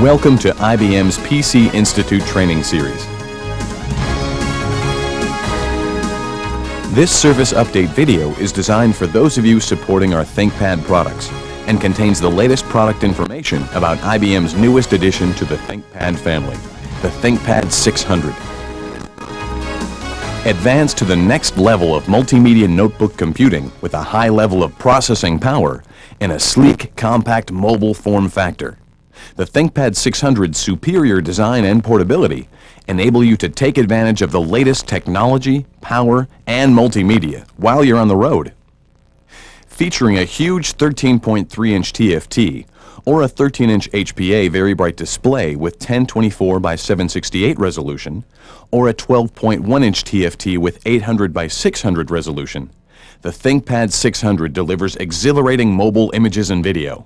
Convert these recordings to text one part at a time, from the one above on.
Welcome to IBM's PC Institute Training Series. This service update video is designed for those of you supporting our ThinkPad products and contains the latest product information about IBM's newest addition to the ThinkPad family, the ThinkPad 600. Advance to the next level of multimedia notebook computing with a high level of processing power in a sleek, compact mobile form factor. The ThinkPad 600's superior design and portability enable you to take advantage of the latest technology, power, and multimedia while you're on the road. Featuring a huge 13.3-inch TFT or a 13-inch HPA very bright display with 1024 by 768 resolution or a 12.1-inch TFT with 800 by 600 resolution, the ThinkPad 600 delivers exhilarating mobile images and video.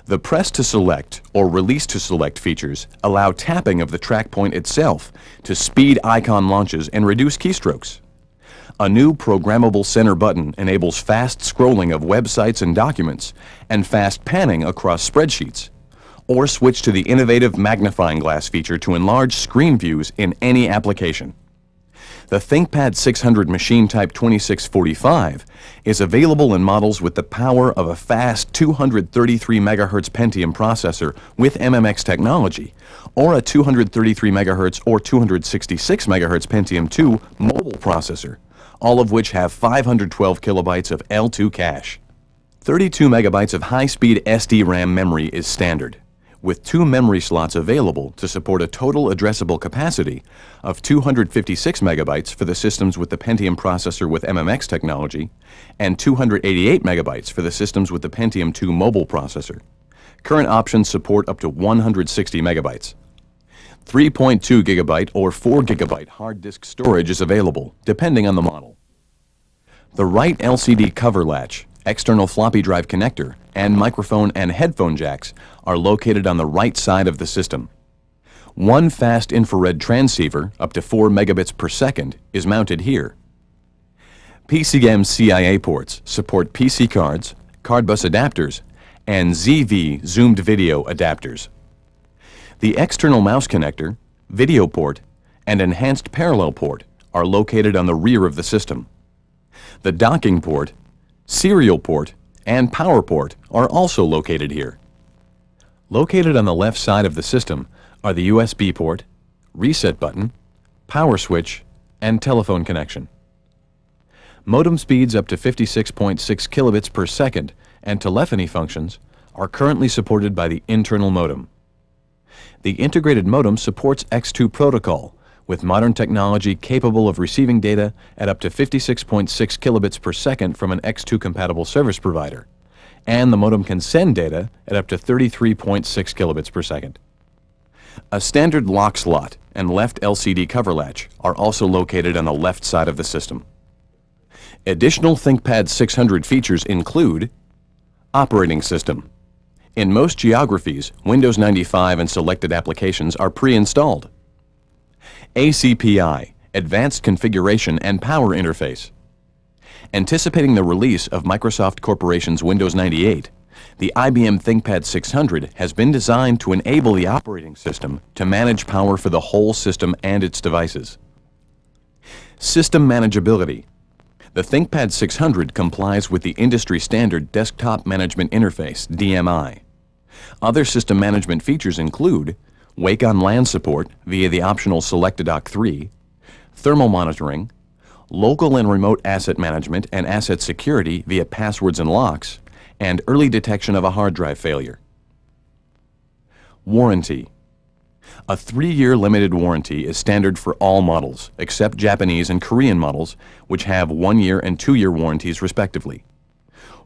The Press to Select or Release to Select features allow tapping of the track point itself to speed icon launches and reduce keystrokes. A new programmable center button enables fast scrolling of websites and documents and fast panning across spreadsheets. Or switch to the innovative magnifying glass feature to enlarge screen views in any application. The ThinkPad 600 Machine Type 2645 is available in models with the power of a fast 233 MHz Pentium processor with MMX technology, or a 233 MHz or 266 MHz Pentium 2 mobile processor, all of which have 512 kilobytes of L2 cache. 32 megabytes of high-speed SD-RAM memory is standard, with 2 memory slots available to support a total addressable capacity of 256 megabytes for the systems with the Pentium processor with MMX technology and 288 megabytes for the systems with the Pentium 2 mobile processor. Current options support up to 160 megabytes. 3.2 gigabyte or 4 gigabyte hard disk storage is available, depending on the model. The right LCD cover latch, external floppy drive connector, and microphone and headphone jacks are located on the right side of the system. One fast infrared transceiver, up to 4 megabits per second, is mounted here. PCM CIA ports support PC cards, card bus adapters, and ZV zoomed video adapters. The external mouse connector, video port, and enhanced parallel port are located on the rear of the system. The docking port, serial port, and power port are also located here. Located on the left side of the system are the USB port, reset button, power switch, and telephone connection. Modem speeds up to 56.6 kilobits per second and telephony functions are currently supported by the internal modem. The integrated modem supports X2 protocol with modern technology capable of receiving data at up to 56.6 kilobits per second from an X2 compatible service provider, and the modem can send data at up to 33.6 kilobits per second. A standard lock slot and left LCD cover latch are also located on the left side of the system. Additional ThinkPad 600 features include operating system. In most geographies, Windows 95 and selected applications are pre-installed. ACPI, Advanced Configuration and Power Interface. Anticipating the release of Microsoft Corporation's Windows 98, the IBM ThinkPad 600 has been designed to enable the operating system to manage power for the whole system and its devices. System manageability. The ThinkPad 600 complies with the industry standard Desktop Management Interface, DMI. Other system management features include Wake on LAN support via the optional Select-A-Dock 3, thermal monitoring, local and remote asset management and asset security via passwords and locks, and early detection of a hard drive failure. Warranty. A 3-year limited warranty is standard for all models, except Japanese and Korean models, which have 1-year and 2-year warranties respectively.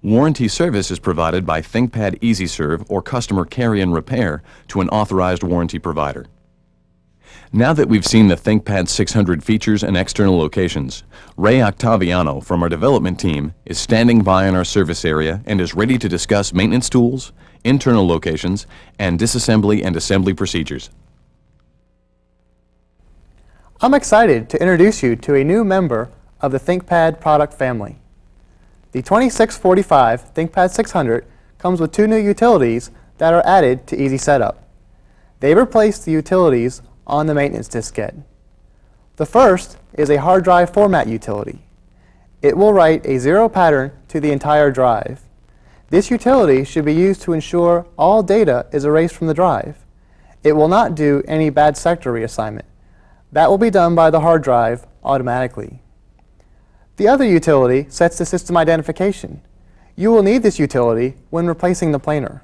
Warranty service is provided by ThinkPad EasyServe or Customer Carry and Repair to an authorized warranty provider. Now that we've seen the ThinkPad 600 features and external locations, Ray Octaviano from our development team is standing by in our service area and is ready to discuss maintenance tools, internal locations, and disassembly and assembly procedures. I'm excited to introduce you to a new member of the ThinkPad product family. The 2645 ThinkPad 600 comes with 2 new utilities that are added to easy setup. They replace the utilities on the maintenance diskette. The first is a hard drive format utility. It will write a 0 pattern to the entire drive. This utility should be used to ensure all data is erased from the drive. It will not do any bad sector reassignment. That will be done by the hard drive automatically. The other utility sets the system identification. You will need this utility when replacing the planer.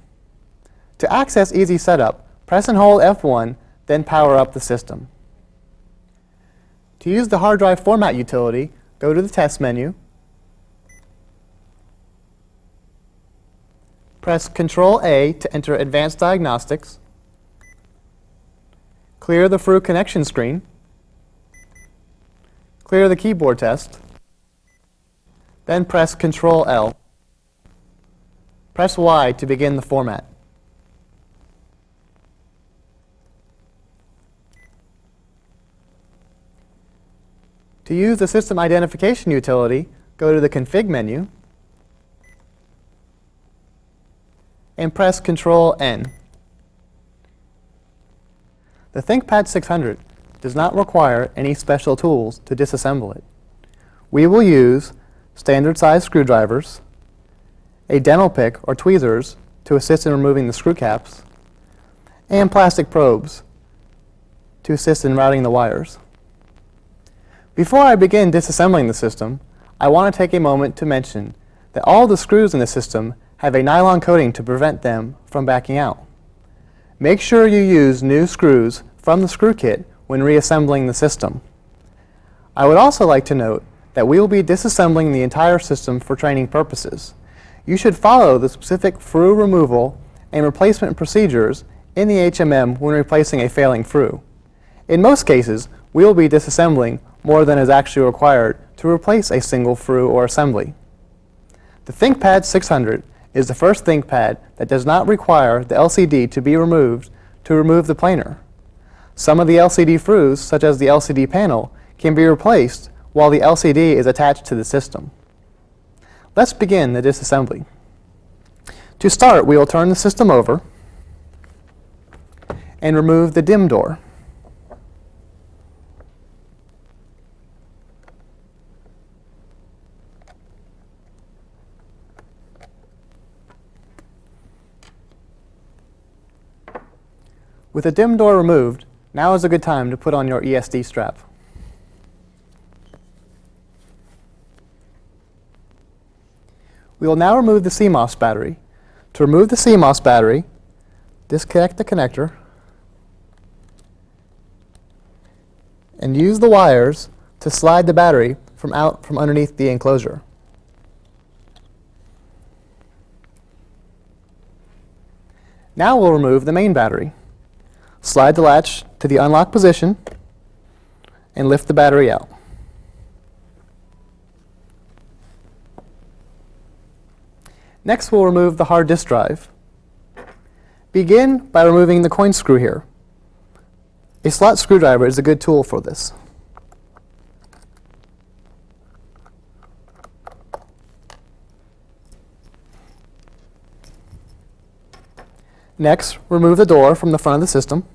To access Easy Setup, press and hold F1, then power up the system. To use the hard drive format utility, go to the Test menu, press Ctrl-A to enter Advanced Diagnostics, clear the through connection screen, clear the keyboard test, then press Ctrl-L. Press Y to begin the format. To use the system identification utility, go to the Config menu and press Ctrl-N. The ThinkPad 600 does not require any special tools to disassemble it. We will use standard size screwdrivers, a dental pick or tweezers to assist in removing the screw caps, and plastic probes to assist in routing the wires. Before I begin disassembling the system, I want to take a moment to mention that all the screws in the system have a nylon coating to prevent them from backing out. Make sure you use new screws from the screw kit when reassembling the system. I would also like to note that we will be disassembling the entire system for training purposes. You should follow the specific through removal and replacement procedures in the HMM when replacing a failing through. In most cases, we will be disassembling more than is actually required to replace a single through or assembly. The ThinkPad 600 is the first ThinkPad that does not require the LCD to be removed to remove the planer. Some of the LCD throughs, such as the LCD panel, can be replaced while the LCD is attached to the system. Let's begin the disassembly. To start, we will turn the system over and remove the DIMM door. With the DIMM door removed, now is a good time to put on your ESD strap. We will now remove the CMOS battery. To remove the CMOS battery, disconnect the connector and use the wires to slide the battery out from underneath the enclosure. Now we'll remove the main battery. Slide the latch to the unlock position and lift the battery out. Next, we'll remove the hard disk drive. Begin by removing the coin screw here. A slot screwdriver is a good tool for this. Next, remove the door from the front of the system.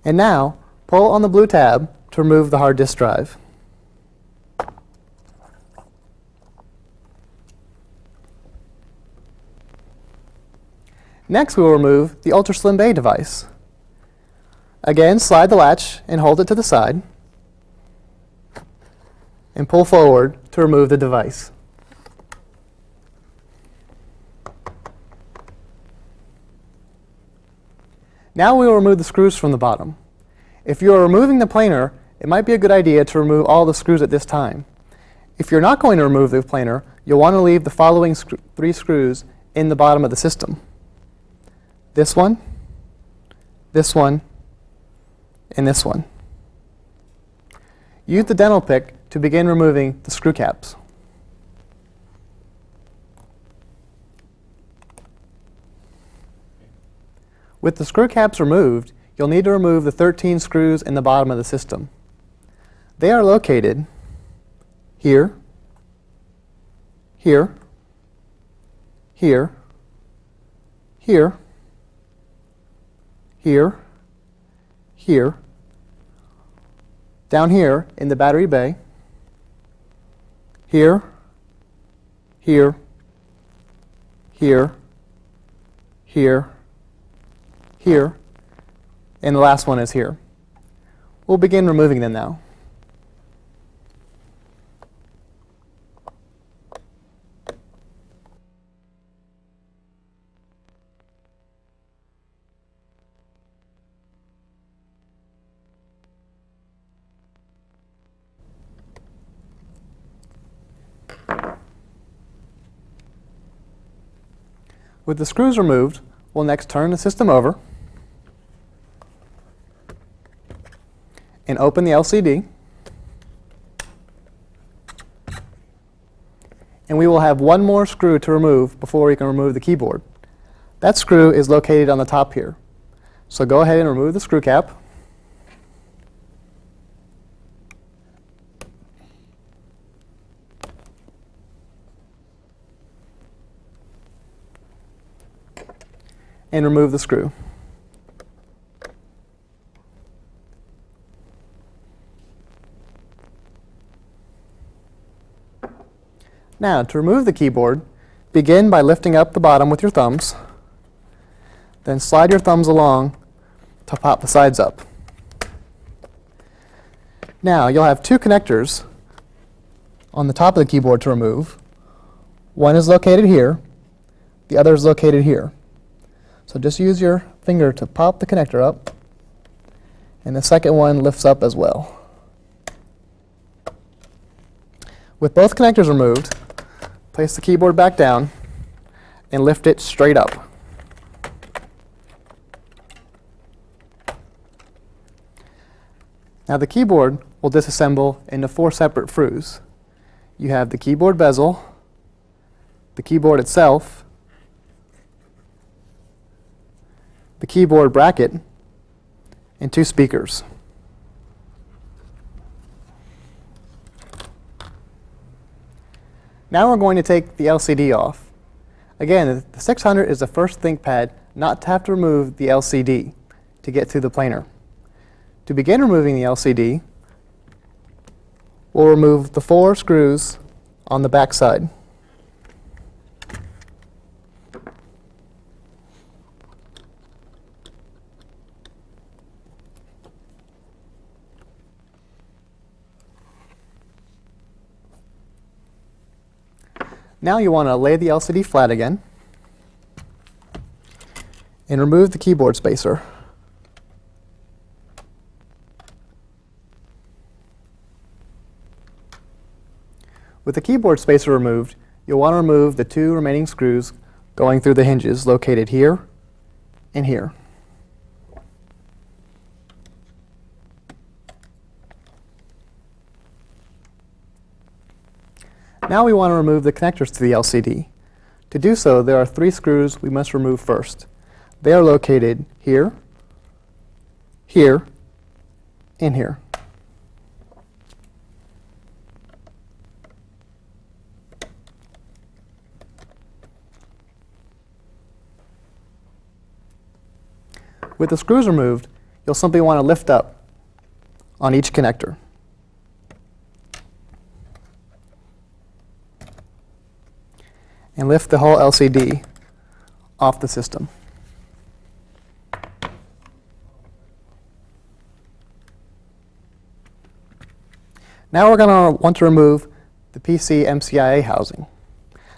And now, pull on the blue tab to remove the hard disk drive. Next, we will remove the Ultra Slim Bay device. Again, slide the latch and hold it to the side, and pull forward to remove the device. Now we will remove the screws from the bottom. If you are removing the planer, it might be a good idea to remove all the screws at this time. If you're not going to remove the planer, you'll want to leave the following 3 screws in the bottom of the system. This one, and this one. Use the dental pick to begin removing the screw caps. With the screw caps removed, you'll need to remove the 13 screws in the bottom of the system. They are located here, here, here, here, here, here, down here in the battery bay, here, here, here, here, here, and the last one is here. We'll begin removing them now. With the screws removed, we'll next turn the system over and open the LCD. And we will have one more screw to remove before we can remove the keyboard. That screw is located on the top here. So go ahead and remove the screw cap. And remove the screw. Now, to remove the keyboard, begin by lifting up the bottom with your thumbs, then slide your thumbs along to pop the sides up. Now, you'll have two connectors on the top of the keyboard to remove. One is located here, the other is located here. So just use your finger to pop the connector up, and the second one lifts up as well. With both connectors removed, place the keyboard back down and lift it straight up. Now the keyboard will disassemble into 4 separate frues. You have the keyboard bezel, the keyboard itself, the keyboard bracket, and 2 speakers. Now we're going to take the LCD off. Again, the 600 is the first ThinkPad not to have to remove the LCD to get to the planer. To begin removing the LCD, we'll remove the 4 screws on the back side. Now you want to lay the LCD flat again and remove the keyboard spacer. With the keyboard spacer removed, you'll want to remove the 2 remaining screws going through the hinges located here and here. Now we want to remove the connectors to the LCD. To do so, there are 3 screws we must remove first. They are located here, here, and here. With the screws removed, you'll simply want to lift up on each connector. And lift the whole LCD off the system. Now we're going to want to remove the PC MCIA housing.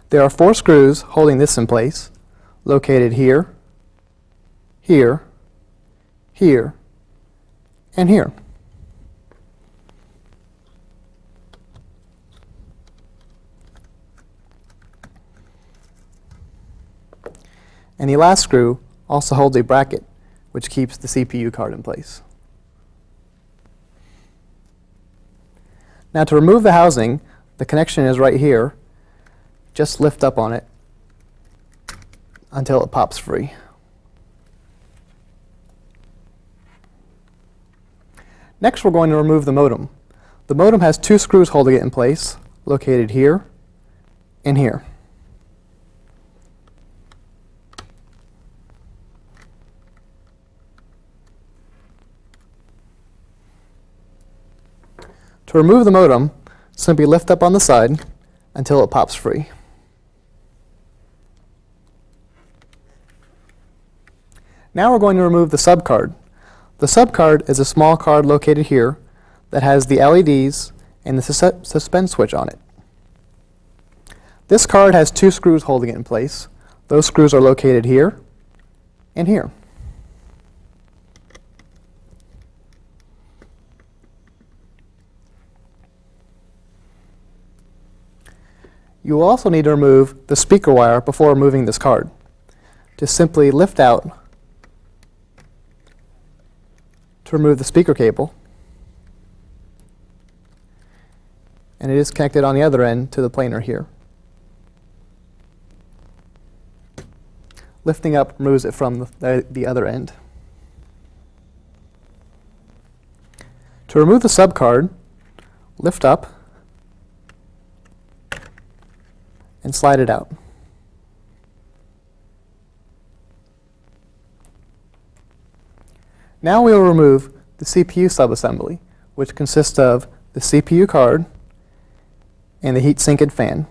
There are 4 screws holding this in place, located here, here, here, and here. And the last screw also holds a bracket, which keeps the CPU card in place. Now to remove the housing, the connection is right here. Just lift up on it until it pops free. Next, we're going to remove the modem. The modem has 2 screws holding it in place, located here and here. To remove the modem, simply lift up on the side until it pops free. Now we're going to remove the subcard. The subcard is a small card located here that has the LEDs and the suspend switch on it. This card has two screws holding it in place. Those screws are located here and here. You will also need to remove the speaker wire before removing this card. Just simply lift out to remove the speaker cable, and it is connected on the other end to the planer here. Lifting up removes it from the other end. To remove the subcard, lift up and slide it out. Now we will remove the CPU subassembly, which consists of the CPU card and the heatsink and fan.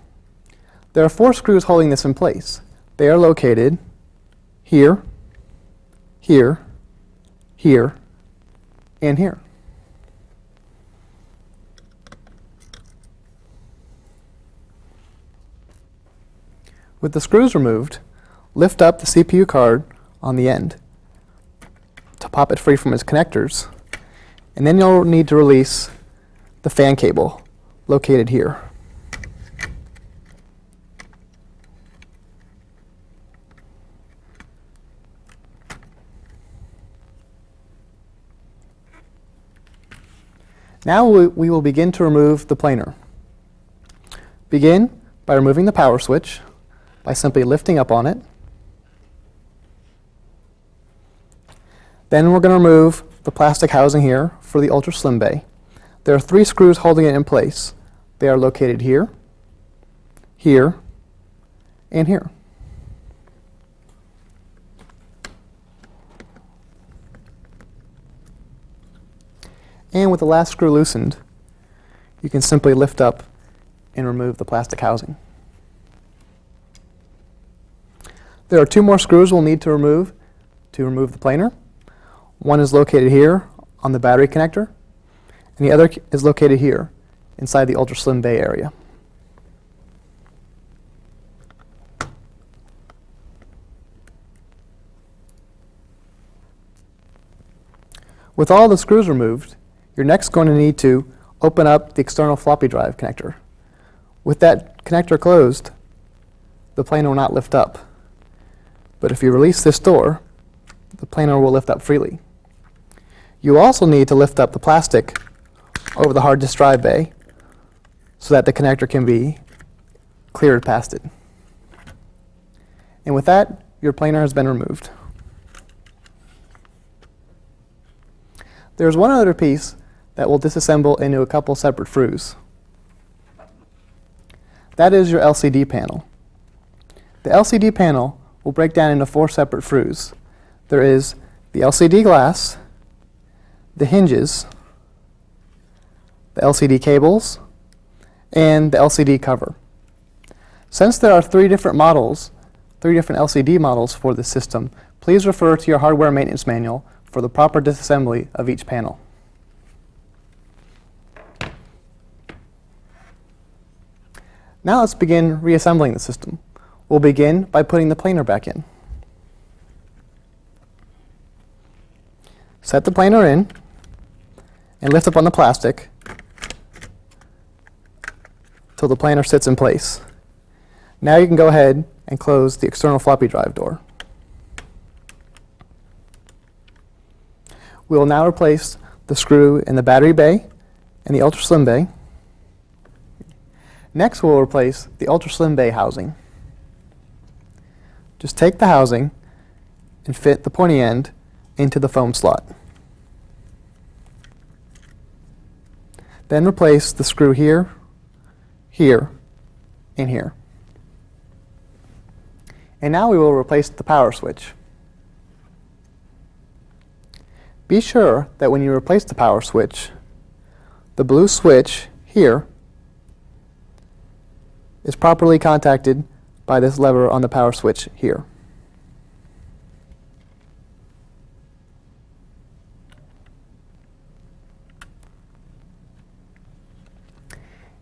There are 4 screws holding this in place. They are located here, here, here, and here. With the screws removed, lift up the CPU card on the end to pop it free from its connectors, and then you'll need to release the fan cable located here. Now we will begin to remove the planer. Begin by removing the power switch by simply lifting up on it. Then we're going to remove the plastic housing here for the ultra slim bay. There are 3 screws holding it in place. They are located here, here, and here. And with the last screw loosened, you can simply lift up and remove the plastic housing. There are 2 more screws we'll need to remove the planer. One is located here on the battery connector, and the other is located here inside the ultra slim bay area. With all the screws removed, you're next going to need to open up the external floppy drive connector. With that connector closed, the planer will not lift up. But if you release this door, the planer will lift up freely. You also need to lift up the plastic over the hard disk drive bay so that the connector can be cleared past it. And with that, your planer has been removed. There's one other piece that will disassemble into a couple separate FRUs. That is your LCD panel. The LCD panel will break down into 4 separate FRUs. There is the LCD glass, the hinges, the LCD cables, and the LCD cover. Since there are 3 different models, 3 different LCD models for this system, please refer to your hardware maintenance manual for the proper disassembly of each panel. Now let's begin reassembling the system. We'll begin by putting the planer back in. Set the planer in and lift up on the plastic till the planer sits in place. Now you can go ahead and close the external floppy drive door. We will now replace the screw in the battery bay and the ultra slim bay. Next we'll replace the ultra slim bay housing. Just take the housing and fit the pointy end into the foam slot. Then replace the screw here, here, and here. And now we will replace the power switch. Be sure that when you replace the power switch, the blue switch here is properly contacted by this lever on the power switch here.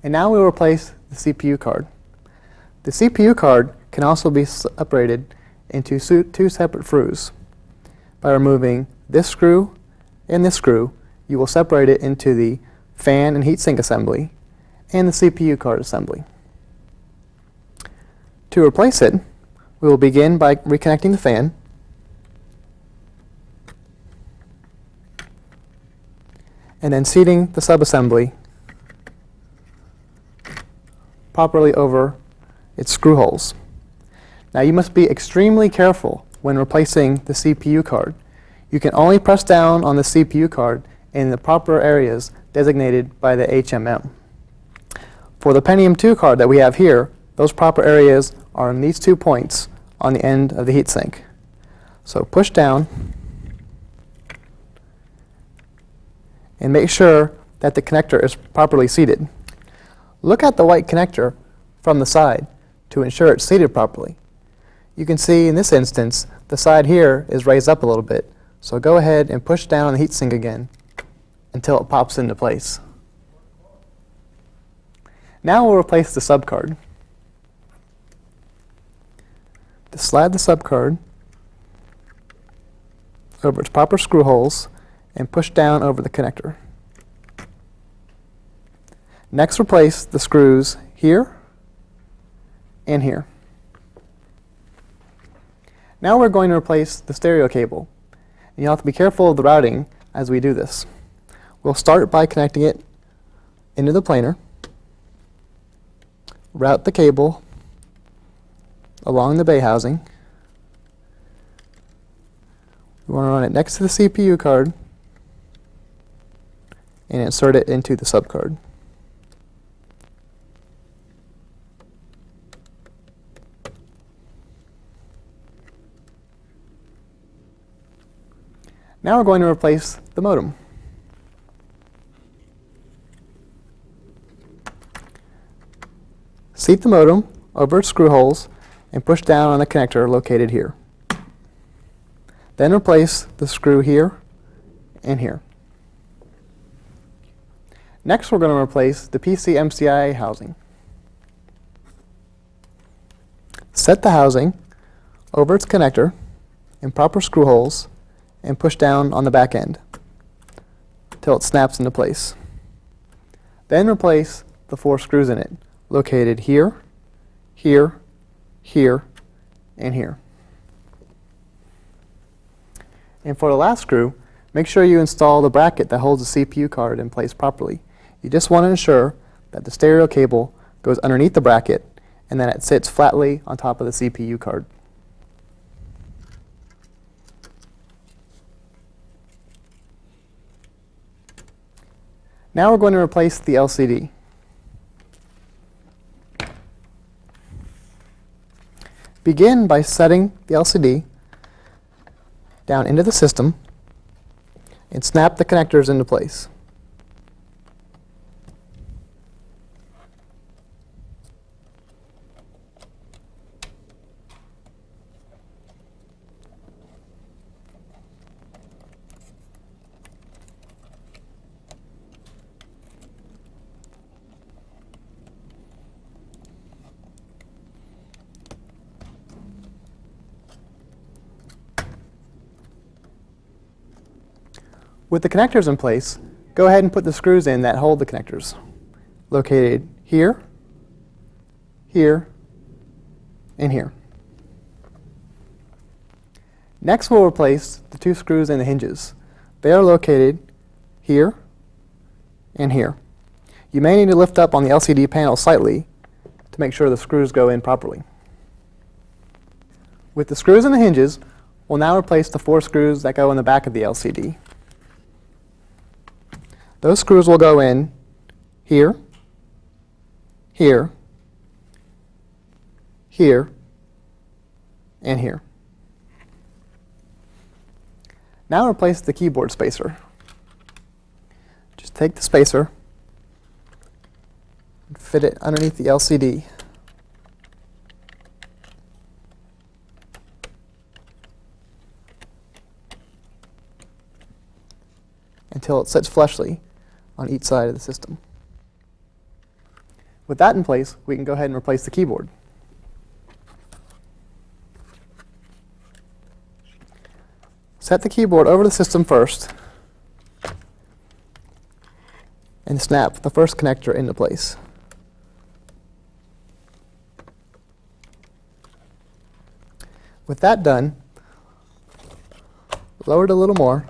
And now we'll replace the CPU card. The CPU card can also be separated into two separate screws. By removing this screw and this screw, you will separate it into the fan and heatsink assembly and the CPU card assembly. To replace it, we will begin by reconnecting the fan, and then seating the subassembly properly over its screw holes. Now you must be extremely careful when replacing the CPU card. You can only press down on the CPU card in the proper areas designated by the HMM. For the Pentium 2 card that we have here, those proper areas are in these 2 points on the end of the heatsink. So push down and make sure that the connector is properly seated. Look at the white connector from the side to ensure it's seated properly. You can see in this instance, the side here is raised up a little bit. So go ahead and push down on the heatsink again until it pops into place. Now we'll replace the subcard. To slide the subcard over its proper screw holes and push down over the connector. Next, replace the screws here and here. Now we're going to replace the stereo cable. And you'll have to be careful of the routing as we do this. We'll start by connecting it into the planer, route the cable along the bay housing. We want to run it next to the CPU card and insert it into the subcard. Now we're going to replace the modem. Seat the modem over its screw holes and push down on the connector located here. Then replace the screw here and here. Next, we're going to replace the PC MCIA housing. Set the housing over its connector in proper screw holes and push down on the back end until it snaps into place. Then replace the 4 screws in it, located here, here, here, and here. And for the last screw, make sure you install the bracket that holds the CPU card in place properly. You just want to ensure that the stereo cable goes underneath the bracket and that it sits flatly on top of the CPU card. Now we're going to replace the LCD. Begin by setting the LCD down into the system and snap the connectors into place. With the connectors in place, go ahead and put the screws in that hold the connectors, located here, here, and here. Next, we'll replace the 2 screws in the hinges. They are located here and here. You may need to lift up on the LCD panel slightly to make sure the screws go in properly. With the screws in the hinges, we'll now replace the 4 screws that go in the back of the LCD. Those screws will go in here, here, here, and here. Now replace the keyboard spacer. Just take the spacer fit it underneath the LCD. Until it sits flushly on each side of the system. With that in place, we can go ahead and replace the keyboard. Set the keyboard over the system first and snap the first connector into place. With that done, lower it a little more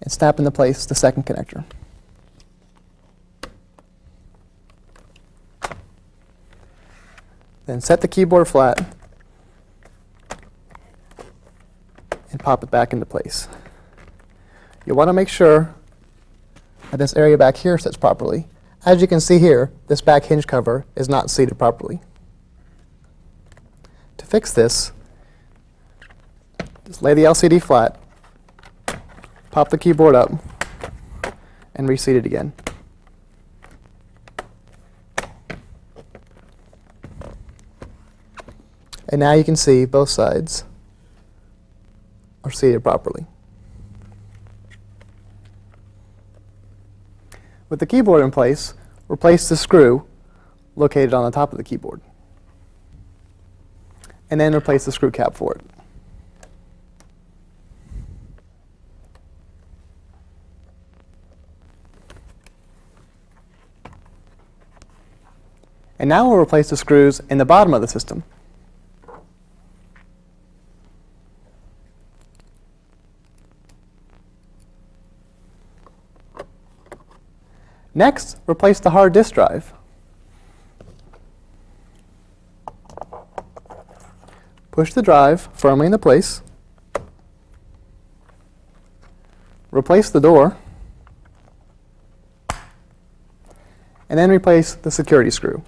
and snap into place the second connector. Then set the keyboard flat and pop it back into place. You'll want to make sure that this area back here sits properly. As you can see here, this back hinge cover is not seated properly. To fix this, just lay the LCD flat, pop the keyboard up, and reseat it again. And now you can see both sides are seated properly. With the keyboard in place, replace the screw located on the top of the keyboard. And then replace the screw cap for it. And now we'll replace the screws in the bottom of the system. Next, replace the hard disk drive. Push the drive firmly into place. Replace the door. And then replace the security screw.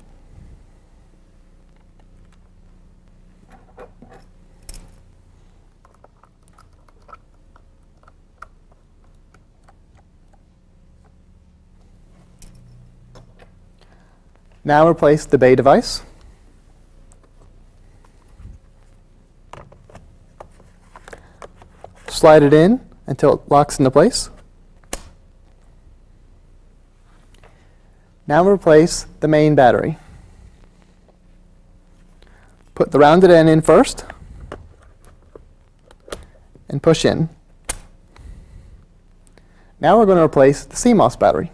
Now replace the bay device. Slide it in until it locks into place. Now replace the main battery. Put the rounded end in first and push in. Now we're going to replace the CMOS battery.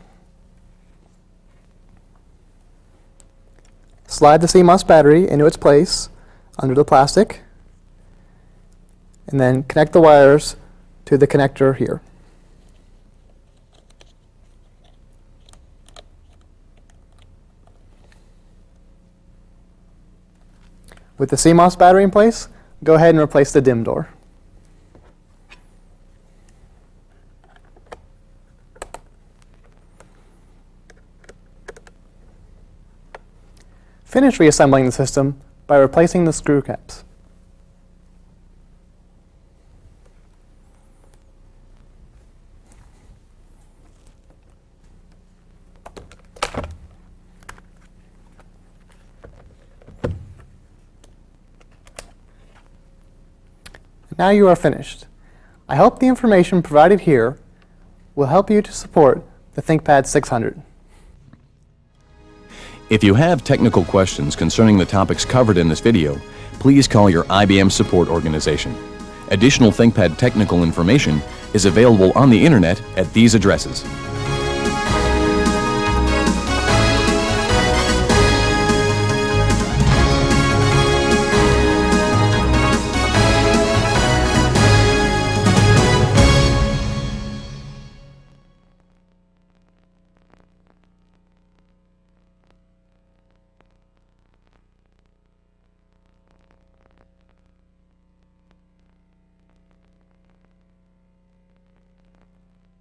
Slide the CMOS battery into its place under the plastic, and then connect the wires to the connector here. With the CMOS battery in place, go ahead and replace the DIMM door. Finish reassembling the system by replacing the screw caps. Now you are finished. I hope the information provided here will help you to support the ThinkPad 600. If you have technical questions concerning the topics covered in this video, please call your IBM support organization. Additional ThinkPad technical information is available on the internet at these addresses.